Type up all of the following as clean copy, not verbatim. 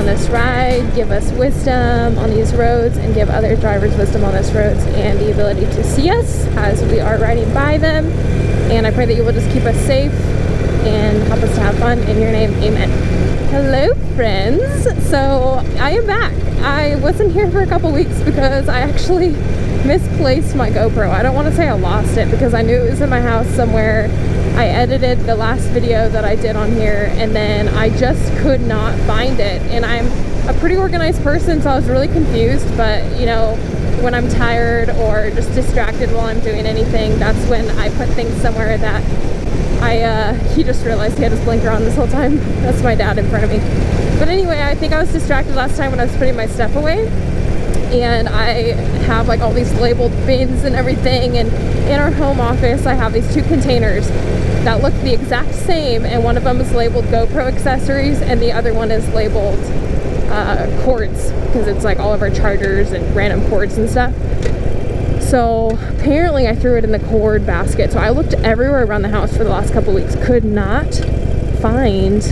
this ride, give us wisdom on these roads, and give other drivers wisdom on these roads and the ability to see us as we are riding by them. And I pray that you will just keep us safe and help us to have fun. In your name, amen. Hello, friends. So I am back. I wasn't here for a couple weeks because I actually misplaced my GoPro. I don't want to say I lost it because I knew it was in my house somewhere. I edited the last video that I did on here and then I just could not find it. And I'm a pretty organized person, so I was really confused, but you know, when I'm tired or just distracted while I'm doing anything, that's when I put things somewhere that he just realized he had his blinker on this whole time. That's my dad in front of me. But anyway, I think I was distracted last time when I was putting my stuff away. And I have like all these labeled bins and everything, and in our home office I have these two containers that look the exact same, and one of them is labeled GoPro accessories and the other one is labeled cords, because it's like all of our chargers and random cords and stuff. So apparently I threw it in the cord basket, so I looked everywhere around the house for the last couple weeks, could not find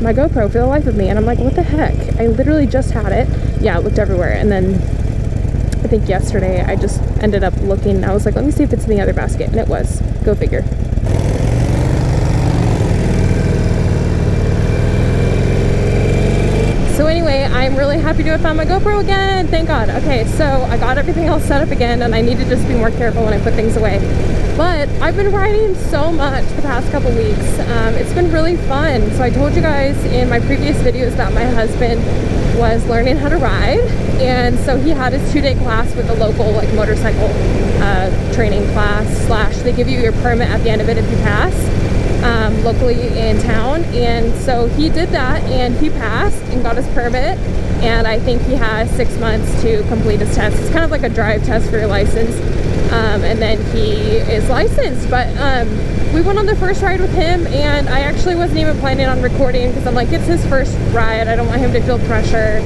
my GoPro for the life of me, and I'm like, what the heck? I literally just had it. Yeah, I looked everywhere, and then I think yesterday I just ended up looking. I was like, let me see if it's in the other basket, and it was. Go figure. So anyway, I'm really happy to have found my GoPro again. Thank God. Okay, so I got everything else set up again, and I need to just be more careful when I put things away. But I've been riding so much the past couple weeks. It's been really fun. So I told you guys in my previous videos that my husband was learning how to ride, and so he had his 2-day class with a local like motorcycle training class / they give you your permit at the end of it if you pass locally in town. And so he did that and he passed and got his permit, and I think he has 6 months to complete his test. It's kind of like a drive test for your license, and then he is licensed. But we went on the first ride with him, and I actually wasn't even planning on recording because I'm like, it's his first ride, I don't want him to feel pressure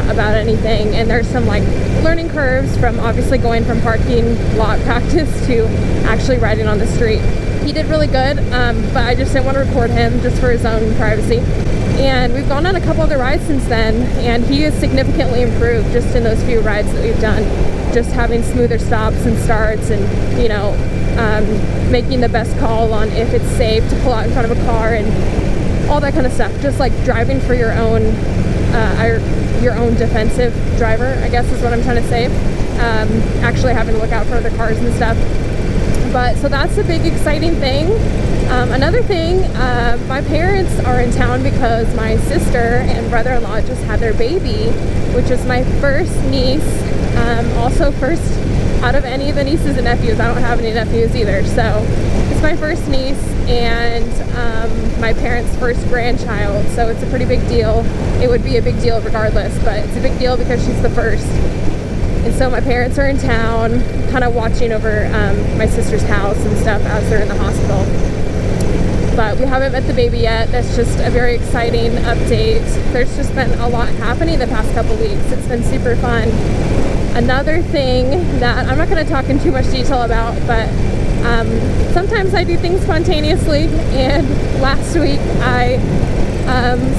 about anything. And there's some like learning curves from obviously going from parking lot practice to actually riding on the street. He did really good, but I just didn't want to record him just for his own privacy. And we've gone on a couple other rides since then, and he has significantly improved just in those few rides that we've done. Just having smoother stops and starts, and you know, making the best call on if it's safe to pull out in front of a car and all that kind of stuff. Just like driving for your own defensive driver, I guess is what I'm trying to say. Actually having to look out for other cars and stuff. But so that's a big exciting thing. Another thing, my parents are in town because my sister and brother-in-law just had their baby, which is my first niece, also first out of any of the nieces and nephews. I don't have any nephews either, so it's my first niece and my parents' first grandchild, so it's a pretty big deal. It would be a big deal regardless, but it's a big deal because she's the first. And so my parents are in town, kind of watching over my sister's house and stuff as they're in the hospital. But we haven't met the baby yet. That's just a very exciting update. There's just been a lot happening the past couple weeks. It's been super fun. Another thing that I'm not going to talk in too much detail about, but sometimes I do things spontaneously, and last week I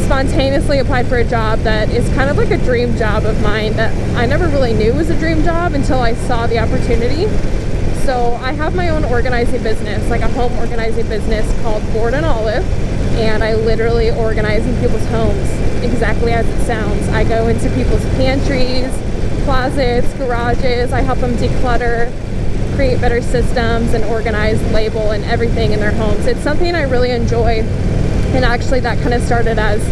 spontaneously applied for a job that is kind of like a dream job of mine that I never really knew was a dream job until I saw the opportunity. So I have my own organizing business, like a home organizing business called Board and Olive, and I literally organize in people's homes exactly as it sounds. I go into people's pantries, closets, garages. I help them declutter, create better systems, and organize, label, and everything in their homes. It's something I really enjoy, and actually that kind of started as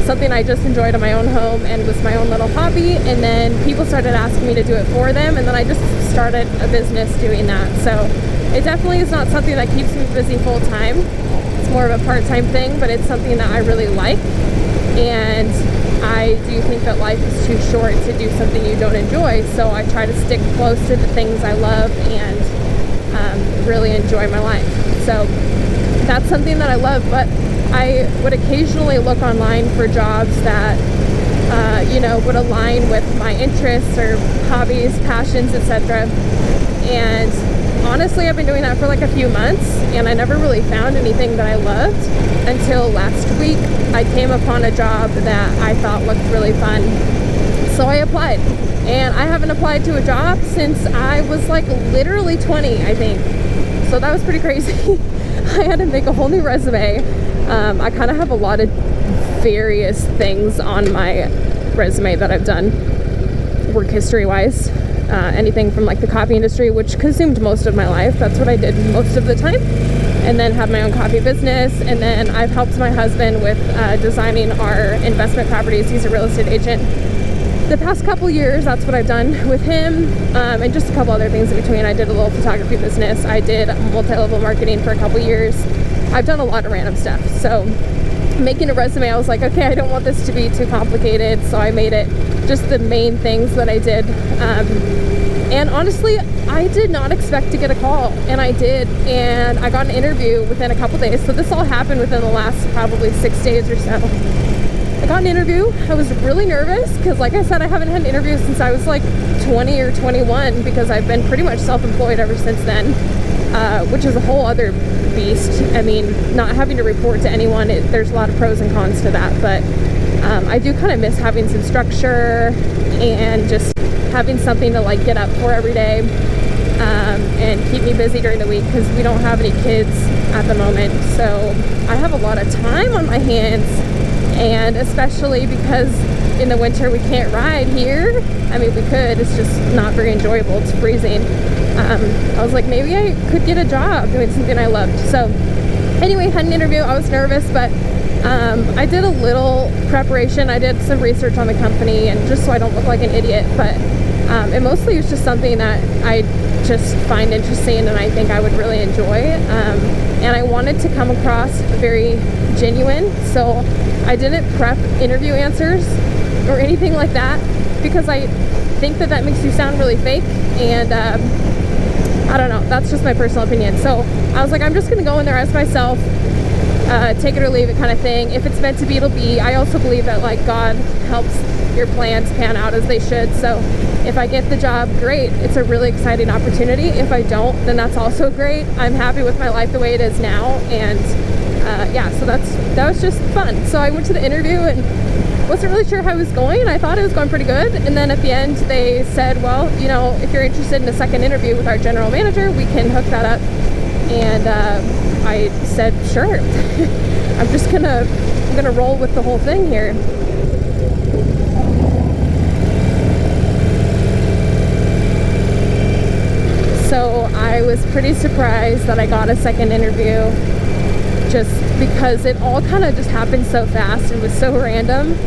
something I just enjoyed in my own home and was my own little hobby, and then people started asking me to do it for them, and then I just started a business doing that. So it definitely is not something that keeps me busy full time. It's more of a part-time thing, but it's something that I really like, and I do think that life is too short to do something you don't enjoy, so I try to stick close to the things I love and really enjoy my life. So that's something that I love, but I would occasionally look online for jobs that you know, would align with my interests or hobbies, passions, etc. And honestly, I've been doing that for like a few months, and I never really found anything that I loved until last week. I came upon a job that I thought looked really fun, so I applied. And I haven't applied to a job since I was like literally 20, I think. So that was pretty crazy. I had to make a whole new resume. I kind of have a lot of various things on my resume that I've done work history wise. Anything from like the coffee industry, which consumed most of my life. That's what I did most of the time. And then had my own coffee business. And then I've helped my husband with designing our investment properties. He's a real estate agent. The past couple years, that's what I've done with him, and just a couple other things in between. I did a little photography business. I did multi-level marketing for a couple years. I've done a lot of random stuff. So making a resume, I was like, okay, I don't want this to be too complicated. So I made it just the main things that I did. And honestly, I did not expect to get a call, and I did. And I got an interview within a couple days. So this all happened within the last probably 6 days or so. I got an interview. I was really nervous because, like I said, I haven't had an interview since I was like 20 or 21, because I've been pretty much self-employed ever since then, which is a whole other beast. I mean, not having to report to anyone, there's a lot of pros and cons to that, but I do kind of miss having some structure and just having something to like get up for every day, and keep me busy during the week, because we don't have any kids at the moment. So I have a lot of time on my hands. And especially because in the winter we can't ride here. I mean, we could, it's just not very enjoyable. It's freezing. I was like, maybe I could get a job doing something I loved. So anyway, had an interview. I was nervous, but I did a little preparation. I did some research on the company, and just so I don't look like an idiot. But it mostly was just something that I just find interesting and I think I would really enjoy. And I wanted to come across very genuine, so I didn't prep interview answers or anything like that, because I think that makes you sound really fake, and I don't know, that's just my personal opinion. So I was like, I'm just gonna go in there as myself, take it or leave it kind of thing. If it's meant to be, it'll be. I also believe that like God helps your plans pan out as they should. So if I get the job, great, it's a really exciting opportunity. If I don't, then that's also great. I'm happy with my life the way it is now, and yeah, so that was just fun. So I went to the interview and wasn't really sure how it was going. I thought it was going pretty good, and then at the end they said, well, you know, if you're interested in a second interview with our general manager, we can hook that up. And I said, sure. I'm gonna roll with the whole thing here. So I was pretty surprised that I got a second interview, just because it all kind of just happened so fast. It was so random,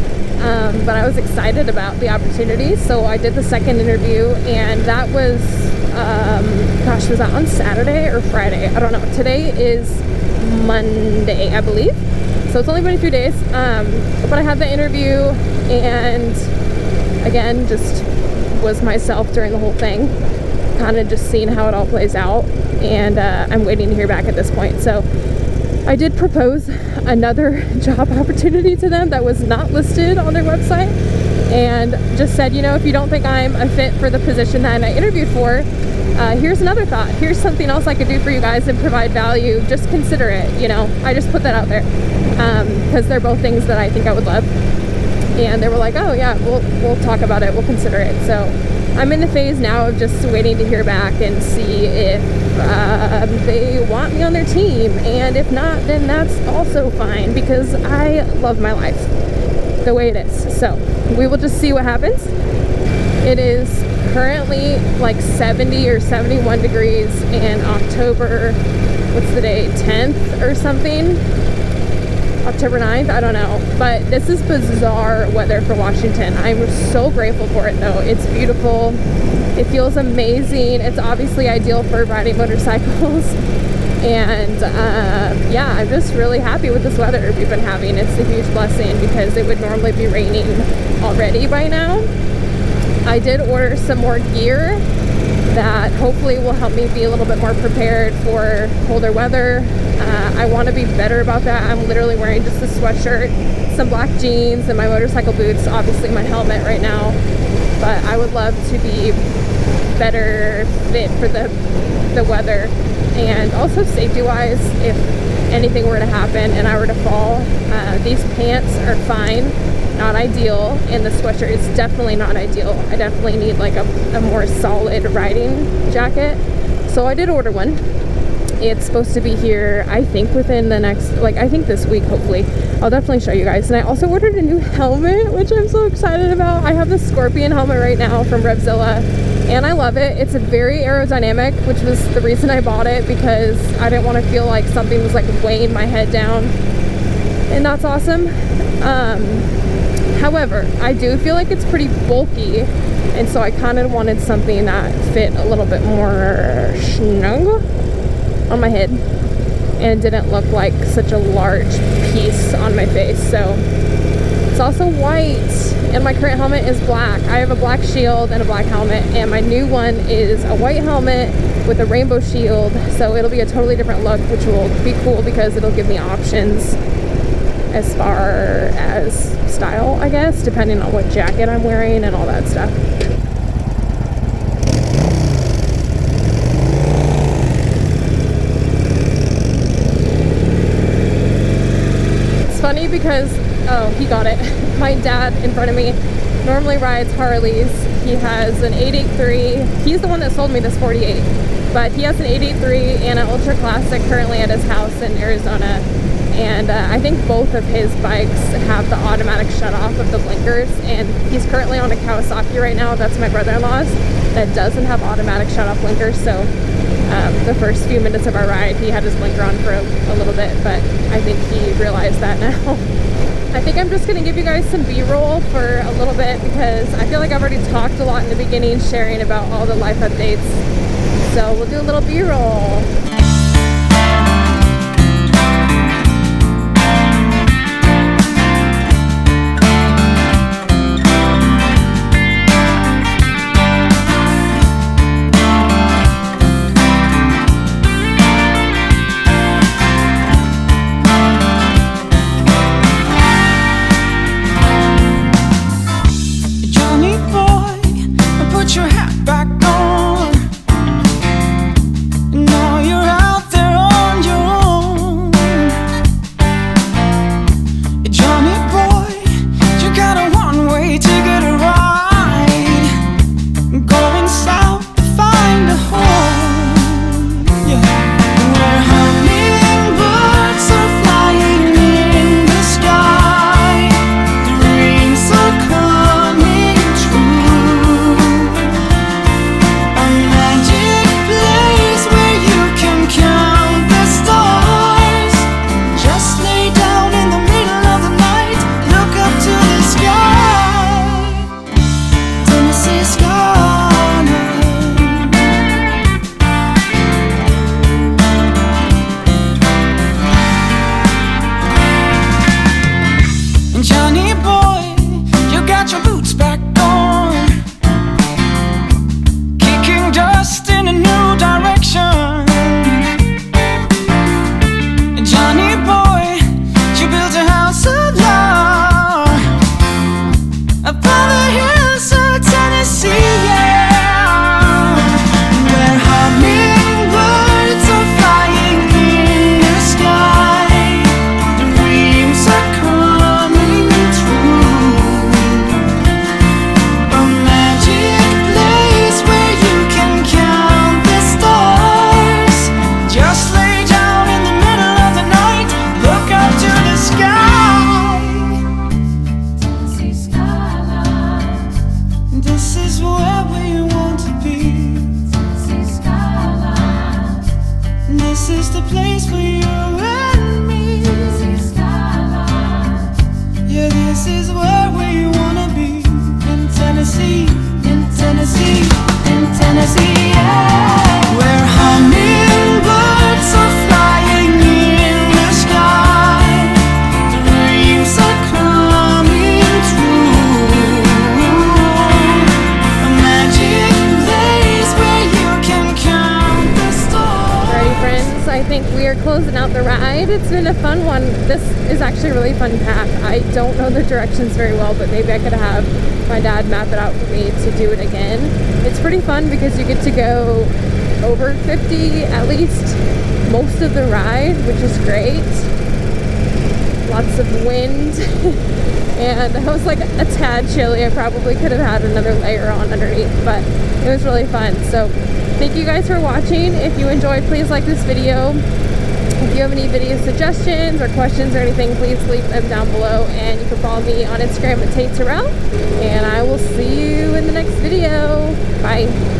but I was excited about the opportunity. So I did the second interview, and that was, gosh, was that on Saturday or Friday? I don't know. Today is Monday, I believe. So it's only been a few days, but I had the interview, and again, just was myself during the whole thing, kind of just seeing how it all plays out, and I'm waiting to hear back at this point. So I did propose another job opportunity to them that was not listed on their website, and just said, you know, if you don't think I'm a fit for the position that I interviewed for, here's another thought. Here's something else I could do for you guys and provide value. Just consider it. You know, I just put that out there because they're both things that I think I would love. And they were like, oh yeah, we'll talk about it. We'll consider it. So I'm in the phase now of just waiting to hear back and see if they want me on their team. And if not, then that's also fine, because I love my life the way it is. So we will just see what happens. It is currently like 70 or 71 degrees in October, what's the date, 10th or something? October 9th, I don't know, but this is bizarre weather for Washington. I'm so grateful for it though. It's beautiful, it feels amazing. It's obviously ideal for riding motorcycles, and yeah, I'm just really happy with this weather we've been having. It's a huge blessing, because it would normally be raining already by now. I did order some more gear that hopefully will help me be a little bit more prepared for colder weather. I want to be better about that. I'm literally wearing just a sweatshirt, some black jeans, and my motorcycle boots, obviously my helmet right now, but I would love to be better fit for the the weather, and also safety wise, if anything were to happen and I were to fall. These pants are fine, not ideal, and the sweatshirt is definitely not ideal. I definitely need like a more solid riding jacket. So I did order one. It's supposed to be here, I think, within the next, like, I think this week, hopefully. I'll definitely show you guys. And I also ordered a new helmet, which I'm so excited about. I have the Scorpion helmet right now from Revzilla, and I love it. It's a very aerodynamic, which was the reason I bought it, because I didn't want to feel like something was like weighing my head down. And that's awesome. However, I do feel like it's pretty bulky, and so I kind of wanted something that fit a little bit more snug on my head and didn't look like such a large piece on my face. So it's also white, and my current helmet is black. I have a black shield and a black helmet, and my new one is a white helmet with a rainbow shield, so it'll be a totally different look, which will be cool because it'll give me options as far as style, I guess, depending on what jacket I'm wearing and all that stuff. Funny because, oh, he got it. My dad in front of me normally rides Harleys. He has an 883. He's the one that sold me this 48, but he has an 883 and an Ultra Classic currently at his house in Arizona. And I think both of his bikes have the automatic shut off of the blinkers, and he's currently on a Kawasaki right now. That's my brother-in-law's, that doesn't have automatic shut off blinkers. So the first few minutes of our ride, he had his blinker on for a little bit, but I think he realized that now. I think I'm just going to give you guys some B-roll for a little bit, because I feel like I've already talked a lot in the beginning, sharing about all the life updates. So we'll do a little B-roll. Closing out the ride. It's been a fun one. This is actually a really fun path. I don't know the directions very well, but maybe I could have my dad map it out for me to do it again. It's pretty fun because you get to go over 50 at least most of the ride, which is great. Lots of wind. And I was like a tad chilly. I probably could have had another layer on underneath, but it was really fun. So thank you guys for watching. If you enjoyed, please like this video. If you have any video suggestions or questions or anything, please leave them down below. And you can follow me on Instagram at Tate Terrell. And I will see you in the next video. Bye.